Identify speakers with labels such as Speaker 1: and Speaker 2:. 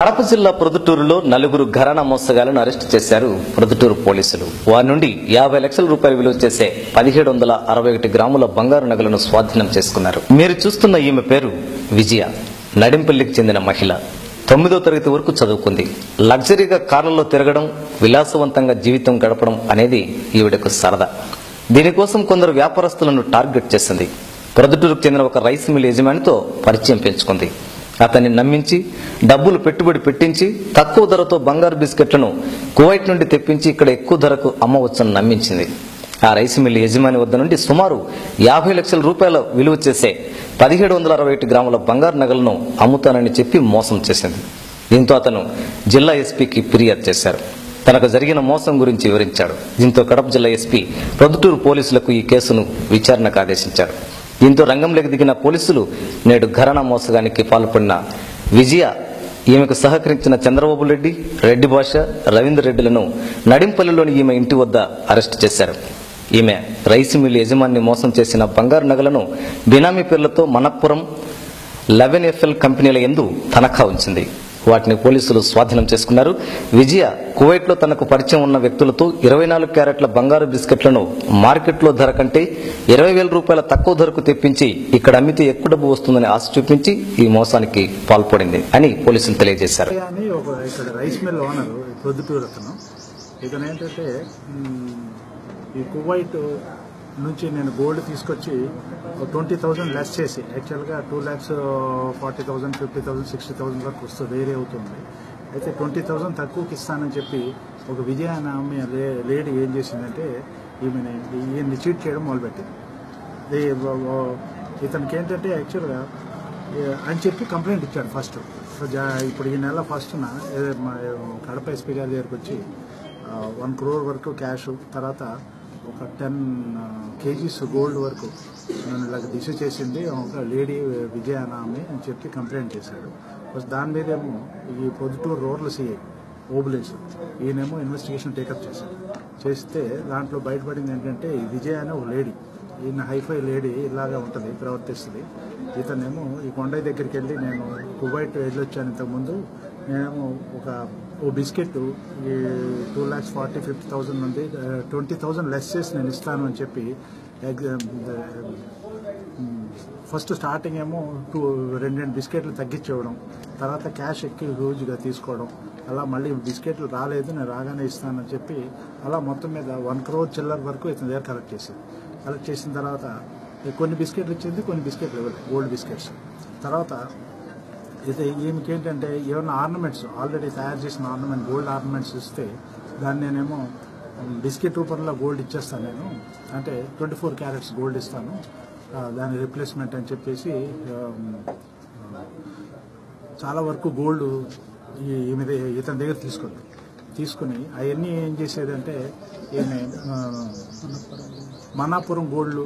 Speaker 1: కడప జిల్లా ప్రొద్దుటూరులో నలుగురు ఘరానా మోసగాళ్లను అరెస్టు చేశారు ప్రొద్దుటూరు పోలీసులు. వారి నుండి 50 లక్షల రూపాయలు విలువ చేసే 1761 గ్రాముల బంగారు నగలను స్వాధీనం చేసుకున్నారు. మీరు చూస్తున్న ఈమె పేరు విజయ. నడింపల్లికి చెందిన మహిళ. 9వ తరగతి వరకు చదువుకుంది. లగ్జరీగా కార్లలో తిరగడం, విలాసవంతంగా జీవితం గడపడం అనేది ఈవిడకు సరదా. దీనికోసం కొందరు వ్యాపారస్తులను టార్గెట్ చేసింది. ప్రొద్దుటూరుకు చెందిన ఒక రైస్ మిల్ యజమానితో పరిచయం పెంచుకుంది. అతన్ని నమ్మించి డబ్బులు పెట్టుబడి పెట్టించి తక్కువ ధరతో బంగారు బిస్కెట్లను కువైట్ నుండి తెప్పించి ఇక్కడ ఎక్కువ ధరకు అమ్మవచ్చని నమ్మించింది. ఆ రైస్ మిల్ యజమాని వద్ద నుండి సుమారు 50 లక్షల రూపాయల విలువ చేసే 1761 గ్రాముల బంగారు నగలను అమ్ముతానని చెప్పి మోసం చేసింది. దీంతో అతను జిల్లా ఎస్పీకి ఫిర్యాదు చేశారు. తనకు జరిగిన మోసం గురించి వివరించాడు. దీంతో కడప జిల్లా ఎస్పీ ప్రొద్దుటూరు పోలీసులకు ఈ కేసును విచారణకు ఆదేశించారు. దీంతో రంగంలోకి దిగిన పోలీసులు నేడు ఘరానా మోసగానికి పాల్పడిన విజయ, ఈమెకు సహకరించిన చంద్రబాబు రెడ్డి, రెడ్డి భాష, రవీంద్ర రెడ్డిలను నడింపల్లిలోని ఈమె ఇంటి వద్ద అరెస్టు చేశారు. ఈమె రైస్ మిల్ యజమాని మోసం చేసిన బంగారు నగలను బినామీ పేర్లతో మనప్పురం 11FL కంపెనీల యందు తనఖా ఉంచింది. వాటిని పోలీసులు స్వాధీనం చేసుకున్నారు. విజయ కువైట్లో తనకు పరిచయం ఉన్న వ్యక్తులతో 24 క్యారెట్ల బంగారు బిస్కెట్లను మార్కెట్లో ధర కంటే 20,000 రూపాయల తక్కువ ధరకు తెప్పించి ఇక్కడ అమ్మితే ఎక్కువ డబ్బు వస్తుందని ఆశ చూపించి ఈ మోసానికి పాల్పడింది అని పోలీసులు తెలియజేశారు.
Speaker 2: ఇక్కడ రైస్ మిల్ ఓనర్ ప్రొద్దుటూరు అతను. ఇతను ఏంటంటే ఈ కువైట్ నుంచి నేను గోల్డ్ తీసుకొచ్చి 20,000 లెస్ చేసి, యాక్చువల్గా 2,40,000, 50,000, 60,000 వరకు వస్తుంది, వేరే అవుతుంది. అయితే 20,000 తక్కువకి ఇస్తానని చెప్పి ఒక విజయ అనే ఆమె లేడీ ఏం చేసిందంటే ఈయన్ని చీట్ చేయడం మొదలుపెట్టింది. ఇతనికి ఏంటంటే యాక్చువల్గా అని చెప్పి కంప్లైంట్ ఇచ్చాడు ఫస్ట్. ఇప్పుడు ఈ నెల ఫస్ట్న కడప ఎస్పీ గారి దగ్గరికి వచ్చి 1 crore వరకు క్యాష్, తర్వాత ఒక 10 kgs గోల్డ్ వరకు నన్ను ఇలా దిశ చేసింది ఒక లేడీ విజయ నామి అని చెప్పి కంప్లైంట్ చేశాడు. దాని మీదేమో ఈ ప్రొద్దుటూరు రూరల్ సిఐ ఓబులేసు ఈయనేమో ఇన్వెస్టిగేషన్ టేకప్ చేస్తే దాంట్లో బయటపడింది ఏంటంటే ఈ విజయ అనే ఒక లేడీ, ఈయన హైఫై లేడీ ఇలాగే ఉంటుంది, ప్రవర్తిస్తుంది. ఇతనేమో ఈ కొండయ్య దగ్గరికి వెళ్ళి నేను కువైట్ వెళ్ళొచ్చాను ఇంతకుముందు, నేనేమో ఓ బిస్కెట్ ఈ 2,40,000-50,000 నుండి 20,000 లెస్ చేసి నేను ఇస్తాను అని చెప్పి ఫస్ట్ స్టార్టింగ్ ఏమో 2 బిస్కెట్లు తగ్గించేవడం, తర్వాత క్యాష్ ఎక్కి రోజుగా తీసుకోవడం, అలా మళ్ళీ బిస్కెట్లు రాలేదు నేను రాగానే ఇస్తానని చెప్పి అలా మొత్తం మీద 1 crore చిల్లర వరకు ఇతని దగ్గర కలెక్ట్ చేసిన తర్వాత కొన్ని బిస్కెట్లు ఇచ్చింది, కొన్ని బిస్కెట్లు ఇవ్వలేదు, గోల్డ్ బిస్కెట్స్. తర్వాత ఇది ఈమెకి ఏంటంటే ఏమన్నా ఆర్నమెంట్స్ ఆల్రెడీ తయారు చేసిన ఆర్నమెంట్, గోల్డ్ ఆర్నమెంట్స్ ఇస్తే దాన్ని నేనేమో బిస్కెట్ రూపంలో గోల్డ్ ఇచ్చేస్తాను, నేను అంటే 24 క్యారెట్స్ గోల్డ్ ఇస్తాను, దాని రిప్లేస్మెంట్ అని చెప్పేసి చాలా వరకు గోల్డ్ ఇతని దగ్గర తీసుకుని అవన్నీ ఏం చేసేదంటే ఈమె మనాపురం గోల్డ్